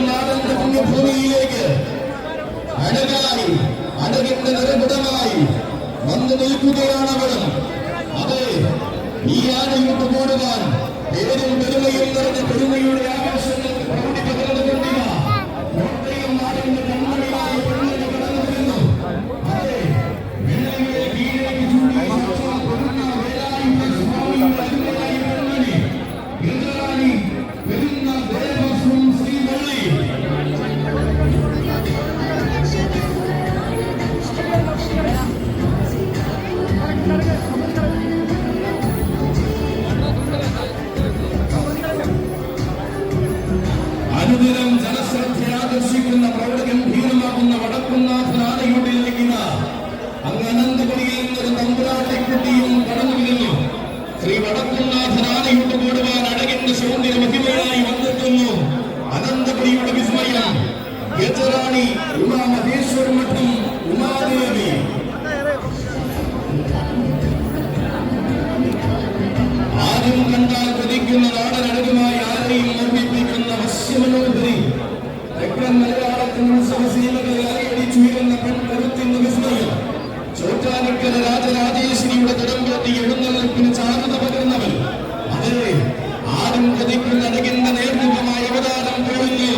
നാടന്റെ പുണ്യഭൂമിയിലേക്ക് അഴകായി അഴകിന്റെ നിറകുടമായി വന്നു നിൽക്കുകയാണ് അവൾ. അതെ, ഈ ആനയോട്ട് കൂടുവാൻ പേരും പെരുമയും നിറഞ്ഞ പെരുമയുടെ ആവേശങ്ങൾക്ക് പ്രൗഢി പകർന്നുകൊണ്ടില്ല കോട്ടയം നാടിന്റെ കൺമണിയായ പെണ്ണിന് കടന്നു വരുന്നു. അതെ, വെള്ളയുടെ കീഴേക്ക് ചൂണ്ടി കൊടുക്കുന്ന വേലായുധ സ്വാമിയുടെ അരുമയായ പെൺമണി ഗജറാണി വരുന്ന ദേവസ്വം ശ്രീവള്ളി. അനുദിനം ജനശ്രദ്ധ ആകർഷിക്കുന്ന പ്രൗഢഗംഭീരമാകുന്ന വടക്കുന്നാഥനാനയൂട്ടിലേക്ക് അങ്ങ് അനന്തപുരിയിൽ നിന്നൊരു തമ്പുരാട്ടിക്കുട്ടിയും കടന്നു വരുന്നു. ശ്രീ വടക്കുന്നാഥനാനയൂട്ട് കൂടുവാൻ അഴകിന്റെ സൗന്ദര്യ മഹിമയായി വന്നെത്തുന്നു അനന്തപുരിയുടെ വിസ്മയം ഗജറാണി ഉമാമഹേശ്വര മഠം ഉമാദേവി. ആരും കണ്ടാൽ കൊതിക്കുന്ന നാടനഴകുമായി ആരെയും ഓർമ്മിപ്പിക്കുന്ന വശ്യമനോഹരി തെക്കൻ മലയാളത്തിന് ഉത്സവശീലകളിൽ അലയടിച്ചുയരുന്ന പെൺകരുത്തിന്റെ വിസ്മയം ചോറ്റാനിക്കര രാജരാജേശ്വരിയുടെ തിടമ്പേറ്റി എഴുന്നള്ളിപ്പിന് ചാരുത പകർന്നവൻ. അതെ, ആരും കൊതിക്കുന്ന അഴകിന്റെ നേർമുഖമായ അവതാരം കൊള്ളുന്നു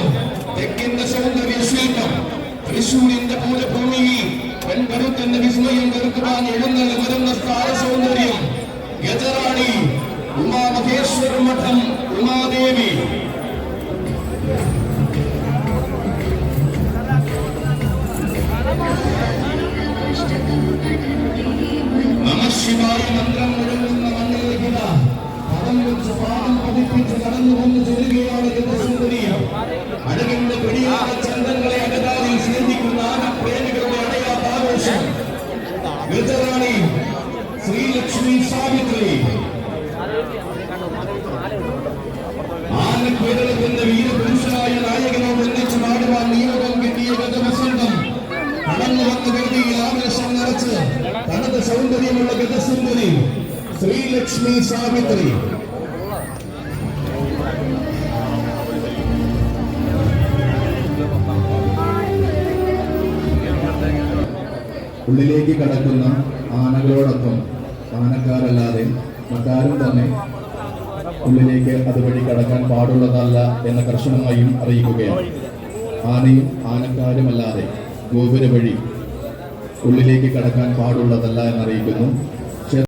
തെക്കിന്റെ സൗന്ദര്യ ശില്പം. തൃശൂരിന്റെ പൂരഭൂമിയിൽ പെൺകരുത്തിന്റെ വിസ്മയം തീർക്കുവാൻ എഴുന്നള്ളി വരുന്ന സ്ഥാന സൗന്ദര്യം ഗജറാണി ഉമാമഹേശ്വര മഠം ഉമാദേവി. നമഃശിവായ മന്ത്രം മുഴങ്ങുന്ന മണ്ണിലേക്ക് പദം വെച്ച് പാദം പതിപ്പിച്ച് കടന്നു വന്ന് ചൊല്ലുകയാണ് ഗജസുന്ദരിയും. അഴകിന്റെ പിടിയായ ചന്തങ്ങളെ അകതാരിൽ സ്നേഹിക്കുന്ന ആനപ്രേമികളുടെ അടയാത്ത ആഘോഷം ഗജറാണി ശ്രീലക്ഷ്മി സാവിത്രി. ആനക്കേരളത്തിന്റെ വീരപുരുഷനായ നായകനോട് ഒന്നിച്ച് പാടുവാൻ നിയോഗം കിട്ടിയ ഗജവസന്തം കടന്നു വന്ന വേദിയിൽ ആവേശം നിറച്ച് തനത് സൗന്ദര്യമുള്ള ഗജസുന്ദരി ശ്രീലക്ഷ്മി സാവിത്രി. ഉള്ളിലേക്ക് കടക്കുന്ന ആനകളോടൊപ്പം ആനക്കാരല്ലാതെ മറ്റാരും തന്നെ ഉള്ളിലേക്ക് അതുവഴി കടക്കാൻ പാടുള്ളതല്ല എന്ന കർശനമായും അറിയിക്കുകയാണ്. ആനയും ആനക്കാരുമല്ലാതെ ഗോപുര വഴി ഉള്ളിലേക്ക് കടക്കാൻ പാടുള്ളതല്ല എന്നറിയിക്കുന്നു.